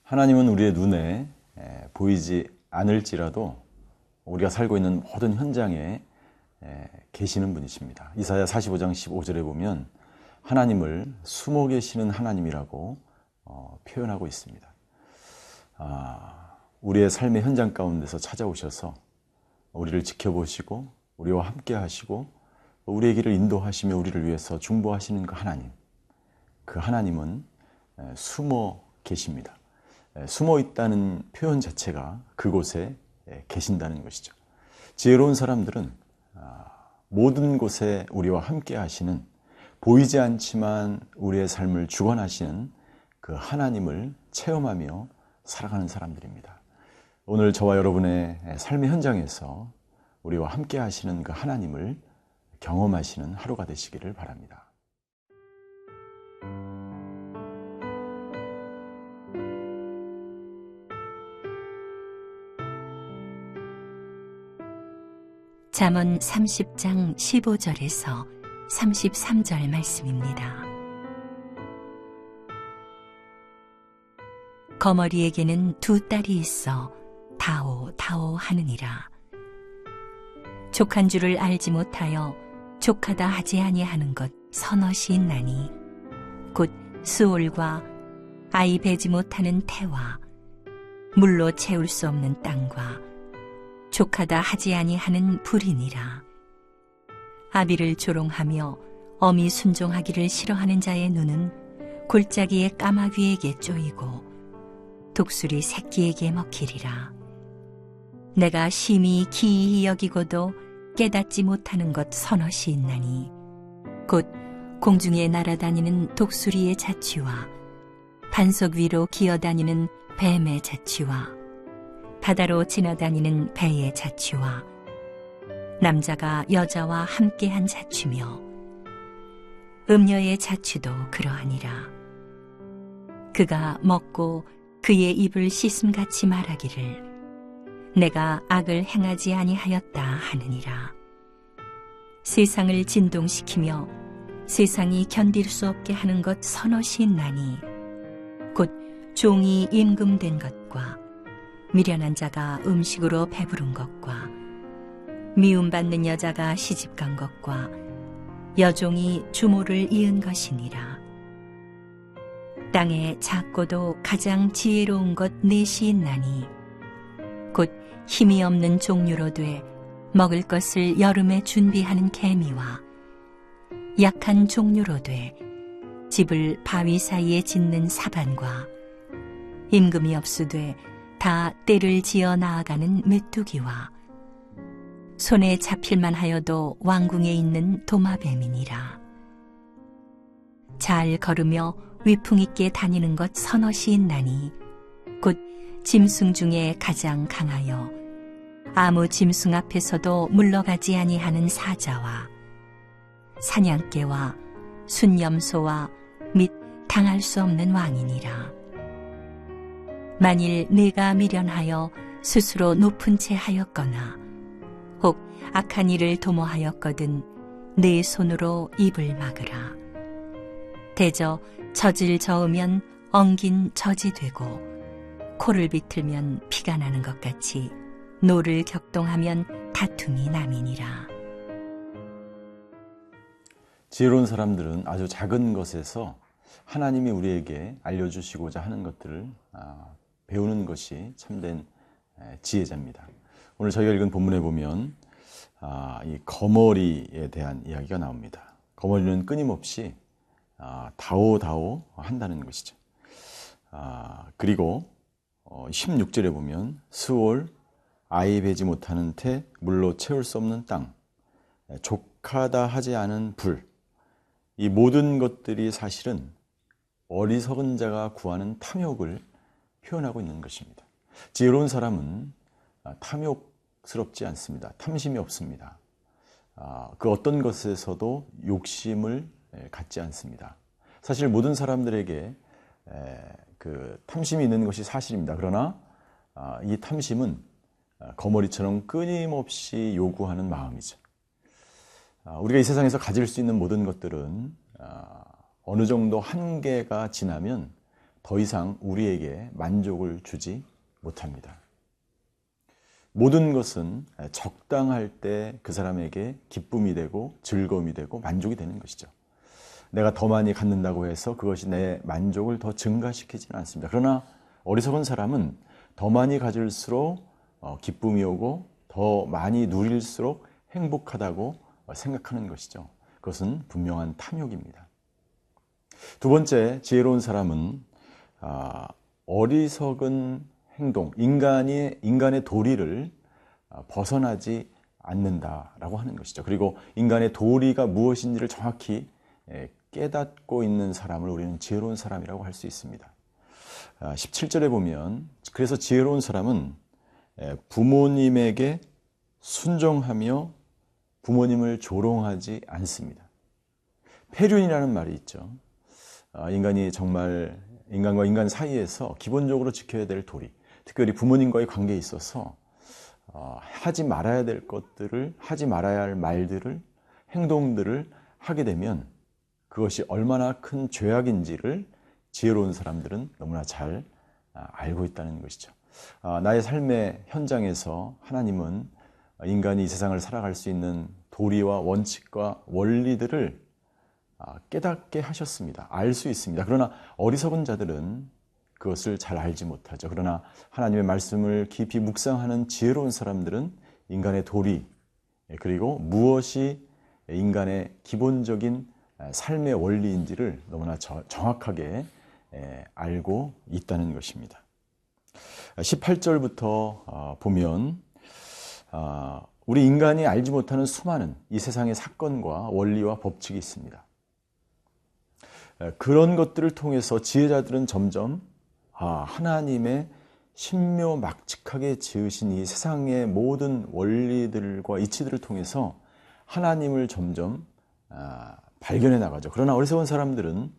하나님은 우리의 눈에 보이지 않을지라도 우리가 살고 있는 모든 현장에 계시는 분이십니다. 이사야 45장 15절에 보면 하나님을 숨어 계시는 하나님이라고 표현하고 있습니다. 우리의 삶의 현장 가운데서 찾아오셔서 우리를 지켜보시고 우리와 함께 하시고 우리의 길을 인도하시며 우리를 위해서 중보하시는 그 하나님, 그 하나님은 숨어 계십니다. 숨어 있다는 표현 자체가 그곳에 계신다는 것이죠. 지혜로운 사람들은 모든 곳에 우리와 함께 하시는, 보이지 않지만 우리의 삶을 주관하시는 그 하나님을 체험하며 살아가는 사람들입니다. 오늘 저와 여러분의 삶의 현장에서 우리와 함께 하시는 그 하나님을 경험하시는 하루가 되시기를 바랍니다. 잠언 30장 15절에서 33절 말씀입니다. 거머리에게는 두 딸이 있어 다오 다오 하느니라. 족한 줄을 알지 못하여 족하다 하지 아니하는 것 서넛이 있나니 곧 수올과 아이 베지 못하는 태와 물로 채울 수 없는 땅과 족하다 하지 아니하는 불이니라. 아비를 조롱하며 어미 순종하기를 싫어하는 자의 눈은 골짜기의 까마귀에게 쪼이고 독수리 새끼에게 먹히리라. 내가 심히 기이히 여기고도 깨닫지 못하는 것 서넛이 있나니 곧 공중에 날아다니는 독수리의 자취와 반석 위로 기어다니는 뱀의 자취와 바다로 지나다니는 배의 자취와 남자가 여자와 함께한 자취며 음녀의 자취도 그러하니라. 그가 먹고 그의 입을 씻음같이 말하기를 내가 악을 행하지 아니하였다 하느니라. 세상을 진동시키며 세상이 견딜 수 없게 하는 것 서넛이 있나니 곧 종이 임금된 것과 미련한 자가 음식으로 배부른 것과 미움받는 여자가 시집간 것과 여종이 주모를 이은 것이니라. 땅에 작고도 가장 지혜로운 것 넷이 있나니 곧 힘이 없는 종류로 돼 먹을 것을 여름에 준비하는 개미와 약한 종류로 돼 집을 바위 사이에 짓는 사반과 임금이 없으되 다 때를 지어 나아가는 메뚜기와 손에 잡힐만 하여도 왕궁에 있는 도마뱀이니라. 잘 걸으며 위풍 있게 다니는 것 서넛이 있나니 곧 짐승 중에 가장 강하여 아무 짐승 앞에서도 물러가지 아니하는 사자와 사냥개와 순염소와 및 당할 수 없는 왕이니라. 만일 네가 미련하여 스스로 높은 채 하였거나 혹 악한 일을 도모하였거든 네 손으로 입을 막으라. 대저 젖을 저으면 엉긴 젖이 되고 코를 비틀면 피가 나는 것 같이 노를 격동하면 다툼이 남이니라. 지혜로운 사람들은 아주 작은 것에서 하나님이 우리에게 알려주시고자 하는 것들을 배우는 것이 참된 지혜자입니다. 오늘 저희가 읽은 본문에 보면 이 거머리에 대한 이야기가 나옵니다. 거머리는 끊임없이 다오다오 한다는 것이죠. 그리고 16절에 보면 수올, 아이 베지 못하는 태, 물로 채울 수 없는 땅, 족하다 하지 않은 불, 이 모든 것들이 사실은 어리석은 자가 구하는 탐욕을 표현하고 있는 것입니다. 지혜로운 사람은 탐욕스럽지 않습니다. 탐심이 없습니다. 그 어떤 것에서도 욕심을 갖지 않습니다. 사실 모든 사람들에게 그 탐심이 있는 것이 사실입니다. 그러나 이 탐심은 거머리처럼 끊임없이 요구하는 마음이죠. 우리가 이 세상에서 가질 수 있는 모든 것들은 어느 정도 한계가 지나면 더 이상 우리에게 만족을 주지 못합니다. 모든 것은 적당할 때 그 사람에게 기쁨이 되고 즐거움이 되고 만족이 되는 것이죠. 내가 더 많이 갖는다고 해서 그것이 내 만족을 더 증가시키지는 않습니다. 그러나 어리석은 사람은 더 많이 가질수록 기쁨이 오고 더 많이 누릴수록 행복하다고 생각하는 것이죠. 그것은 분명한 탐욕입니다. 두 번째, 지혜로운 사람은 어리석은 행동, 인간의 도리를 벗어나지 않는다라고 하는 것이죠. 그리고 인간의 도리가 무엇인지를 정확히 깨닫고 있는 사람을 우리는 지혜로운 사람이라고 할 수 있습니다. 17절에 보면 그래서 지혜로운 사람은 부모님에게 순종하며 부모님을 조롱하지 않습니다. 폐륜이라는 말이 있죠. 인간이 정말 인간과 인간 사이에서 기본적으로 지켜야 될 도리, 특별히 부모님과의 관계에 있어서 하지 말아야 될 것들을, 하지 말아야 할 말들을, 행동들을 하게 되면 그것이 얼마나 큰 죄악인지를 지혜로운 사람들은 너무나 잘 알고 있다는 것이죠. 나의 삶의 현장에서 하나님은 인간이 이 세상을 살아갈 수 있는 도리와 원칙과 원리들을 깨닫게 하셨습니다. 알 수 있습니다. 그러나 어리석은 자들은 그것을 잘 알지 못하죠. 그러나 하나님의 말씀을 깊이 묵상하는 지혜로운 사람들은 인간의 도리, 그리고 무엇이 인간의 기본적인 삶의 원리인지를 너무나 정확하게 알고 있다는 것입니다. 18절부터 보면 우리 인간이 알지 못하는 수많은 이 세상의 사건과 원리와 법칙이 있습니다. 그런 것들을 통해서 지혜자들은 점점 하나님의 신묘막측하게 지으신 이 세상의 모든 원리들과 이치들을 통해서 하나님을 점점 발견해 나가죠. 그러나 어리석은 사람들은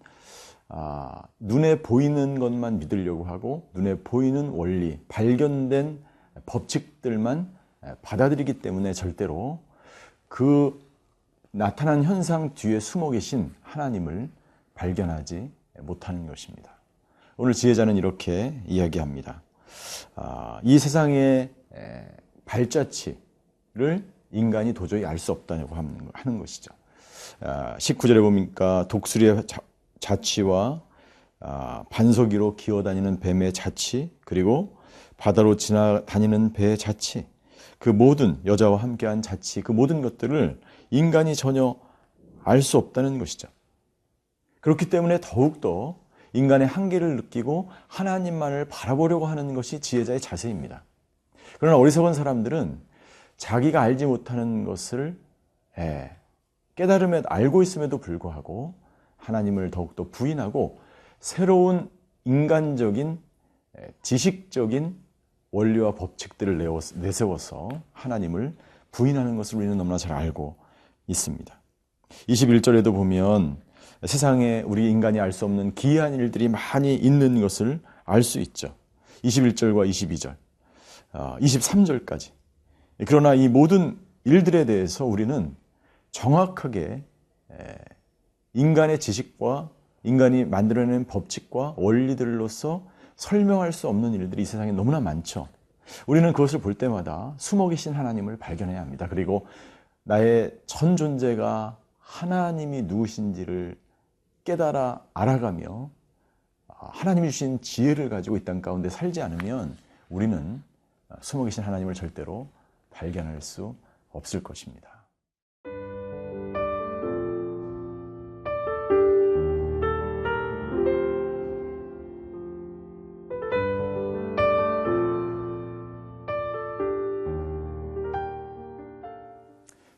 눈에 보이는 것만 믿으려고 하고 눈에 보이는 원리, 발견된 법칙들만 받아들이기 때문에 절대로 그 나타난 현상 뒤에 숨어 계신 하나님을 발견하지 못하는 것입니다. 오늘 지혜자는 이렇게 이야기합니다. 이 세상의 발자취를 인간이 도저히 알 수 없다고 하는 것이죠. 19절에 보니까 독수리의 자취와 반석 위로 기어다니는 뱀의 자취, 그리고 바다로 지나다니는 배의 자취, 그 모든 여자와 함께한 자취, 그 모든 것들을 인간이 전혀 알 수 없다는 것이죠. 그렇기 때문에 더욱더 인간의 한계를 느끼고 하나님만을 바라보려고 하는 것이 지혜자의 자세입니다. 그러나 어리석은 사람들은 자기가 알지 못하는 것을 깨달음에 알고 있음에도 불구하고 하나님을 더욱더 부인하고 새로운 인간적인 지식적인 원리와 법칙들을 내세워서 하나님을 부인하는 것을 우리는 너무나 잘 알고 있습니다. 21절에도 보면 세상에 우리 인간이 알 수 없는 기이한 일들이 많이 있는 것을 알 수 있죠. 21절과 22절, 23절까지. 그러나 이 모든 일들에 대해서 우리는 정확하게 인간의 지식과 인간이 만들어낸 법칙과 원리들로서 설명할 수 없는 일들이 이 세상에 너무나 많죠. 우리는 그것을 볼 때마다 숨어 계신 하나님을 발견해야 합니다. 그리고 나의 전 존재가 하나님이 누구신지를 깨달아 알아가며 하나님이 주신 지혜를 가지고 이 땅 가운데 살지 않으면 우리는 숨어 계신 하나님을 절대로 발견할 수 없을 것입니다.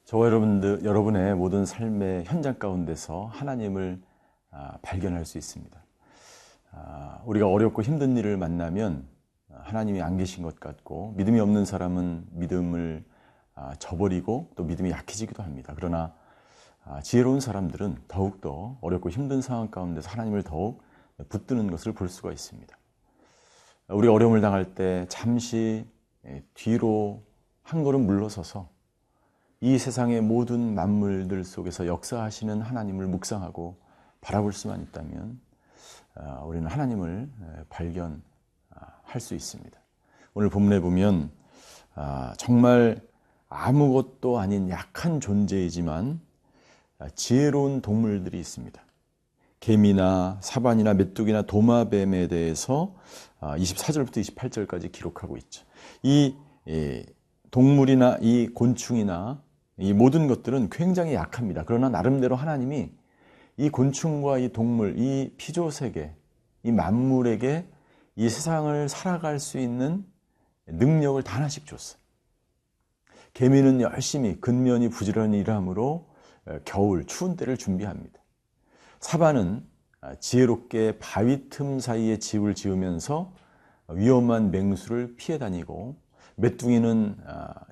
저와 여러분의 모든 삶의 현장 가운데서 하나님을 발견할 수 있습니다. 우리가 어렵고 힘든 일을 만나면 하나님이 안 계신 것 같고 믿음이 없는 사람은 믿음을 저버리고 또 믿음이 약해지기도 합니다. 그러나 지혜로운 사람들은 더욱더 어렵고 힘든 상황 가운데서 하나님을 더욱 붙드는 것을 볼 수가 있습니다. 우리가 어려움을 당할 때 잠시 뒤로 한 걸음 물러서서 이 세상의 모든 만물들 속에서 역사하시는 하나님을 묵상하고 바라볼 수만 있다면 우리는 하나님을 발견할 수 있습니다. 오늘 본문에 보면 정말 아무것도 아닌 약한 존재이지만 지혜로운 동물들이 있습니다. 개미나 사반이나 메뚜기나 도마뱀에 대해서 24절부터 28절까지 기록하고 있죠. 이 동물이나 이 곤충이나 이 모든 것들은 굉장히 약합니다. 그러나 나름대로 하나님이 이 곤충과 이 동물, 이 피조세계, 이 만물에게 이 세상을 살아갈 수 있는 능력을 다 하나씩 줬어요. 개미는 열심히 근면이 부지런히 일함으로 겨울 추운 때를 준비합니다. 사반은 지혜롭게 바위 틈 사이에 집을 지으면서 위험한 맹수를 피해 다니고, 메뚜기는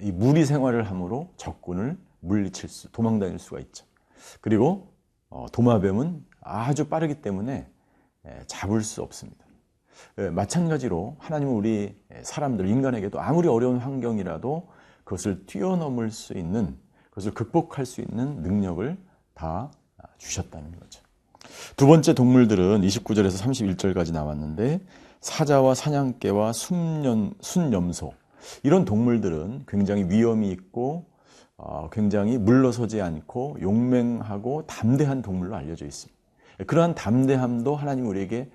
이 무리 생활을 함으로 적군을 물리칠 도망 다닐 수가 있죠. 그리고 도마뱀은 아주 빠르기 때문에 잡을 수 없습니다. 마찬가지로 하나님은 우리 사람들, 인간에게도 아무리 어려운 환경이라도 그것을 뛰어넘을 수 있는, 그것을 극복할 수 있는 능력을 다 주셨다는 거죠. 두 번째 동물들은 29절에서 31절까지 나왔는데, 사자와 사냥개와 순염소, 이런 동물들은 굉장히 위험이 있고 굉장히 물러서지 않고 용맹하고 담대한 동물로 알려져 있습니다. 그러한 담대함도 하나님 우리에게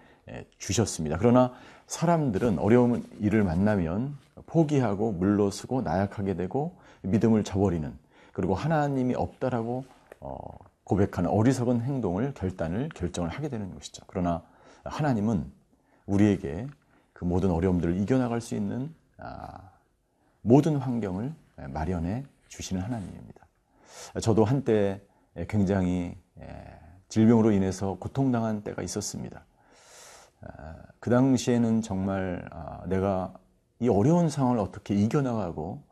주셨습니다. 그러나 사람들은 어려운 일을 만나면 포기하고 물러서고 나약하게 되고 믿음을 저버리는, 그리고 하나님이 없다라고 고백하는 어리석은 행동을 결정을 하게 되는 것이죠. 그러나 하나님은 우리에게 그 모든 어려움들을 이겨나갈 수 있는 모든 환경을 마련해 주시는 하나님입니다. 저도 한때 굉장히 질병으로 인해서 고통당한 때가 있었습니다. 그 당시에는 정말 내가 이 어려운 상황을 어떻게 이겨나가고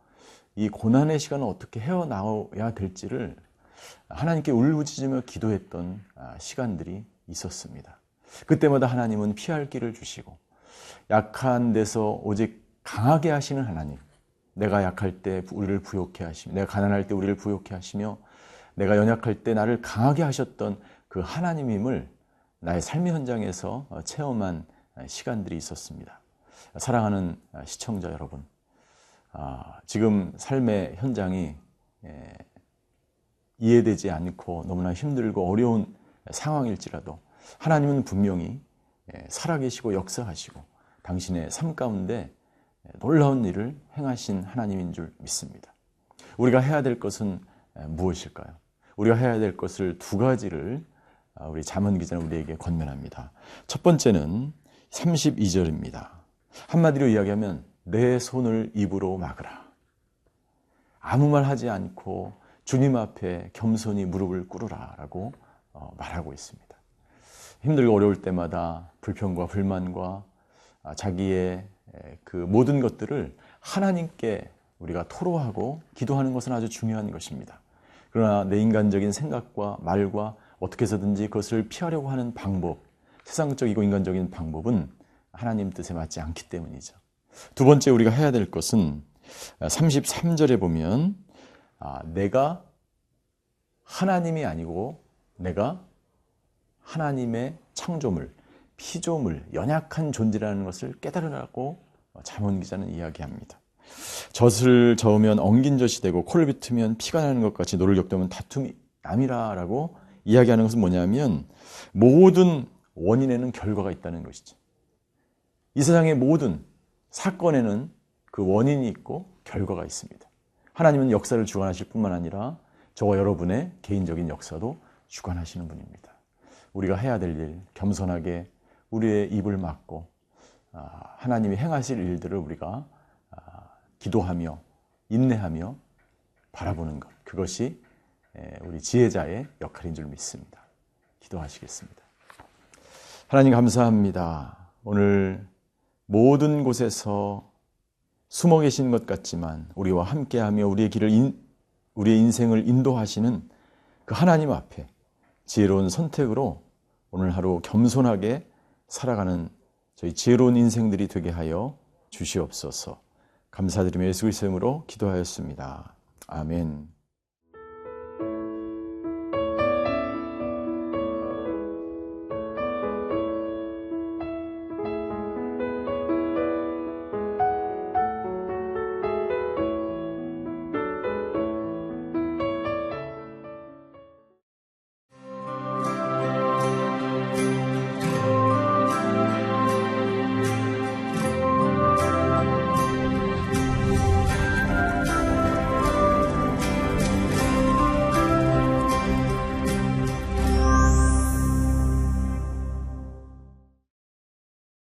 이 고난의 시간을 어떻게 헤어나와야 될지를 하나님께 울부짖으며 기도했던 시간들이 있었습니다. 그때마다 하나님은 피할 길을 주시고, 약한 데서 오직 강하게 하시는 하나님, 내가 약할 때 우리를 부욕해 하시며, 내가 가난할 때 우리를 부욕해 하시며, 내가 연약할 때 나를 강하게 하셨던 그 하나님임을 나의 삶의 현장에서 체험한 시간들이 있었습니다. 사랑하는 시청자 여러분, 지금 삶의 현장이 이해되지 않고 너무나 힘들고 어려운 상황일지라도 하나님은 분명히 살아계시고 역사하시고 당신의 삶 가운데 놀라운 일을 행하신 하나님인 줄 믿습니다. 우리가 해야 될 것은 무엇일까요? 우리가 해야 될 것을 두 가지를 우리 잠언 기자는 우리에게 권면합니다. 첫 번째는 32절입니다. 한마디로 이야기하면 내 손을 입으로 막으라. 아무 말 하지 않고 주님 앞에 겸손히 무릎을 꿇으라 라고 말하고 있습니다. 힘들고 어려울 때마다 불평과 불만과 자기의 그 모든 것들을 하나님께 우리가 토로하고 기도하는 것은 아주 중요한 것입니다. 그러나 내 인간적인 생각과 말과 어떻게 해서든지 그것을 피하려고 하는 방법, 세상적이고 인간적인 방법은 하나님 뜻에 맞지 않기 때문이죠. 두 번째 우리가 해야 될 것은 33절에 보면 내가 하나님이 아니고 내가 하나님의 창조물, 피조물, 연약한 존재라는 것을 깨달으라고 잠언 기자는 이야기합니다. 젖을 저으면 엉긴 젖이 되고 코를 비트면 피가 나는 것 같이 노를 겪으면 다툼이 남이라라고 이야기하는 것은 뭐냐면 모든 원인에는 결과가 있다는 것이죠. 이 세상의 모든 사건에는 그 원인이 있고 결과가 있습니다. 하나님은 역사를 주관하실 뿐만 아니라 저와 여러분의 개인적인 역사도 주관하시는 분입니다. 우리가 해야 될 일, 겸손하게 우리의 입을 막고 하나님이 행하실 일들을 우리가 기도하며 인내하며 바라보는 것, 그것이 우리 지혜자의 역할인 줄 믿습니다. 기도하시겠습니다. 하나님 감사합니다. 오늘 모든 곳에서 숨어 계신 것 같지만 우리와 함께하며 우리의 인생을 인도하시는 그 하나님 앞에 지혜로운 선택으로 오늘 하루 겸손하게 살아가는 저희 지혜로운 인생들이 되게 하여 주시옵소서. 감사드리며 예수 그리스도의 이름으로 기도하였습니다. 아멘.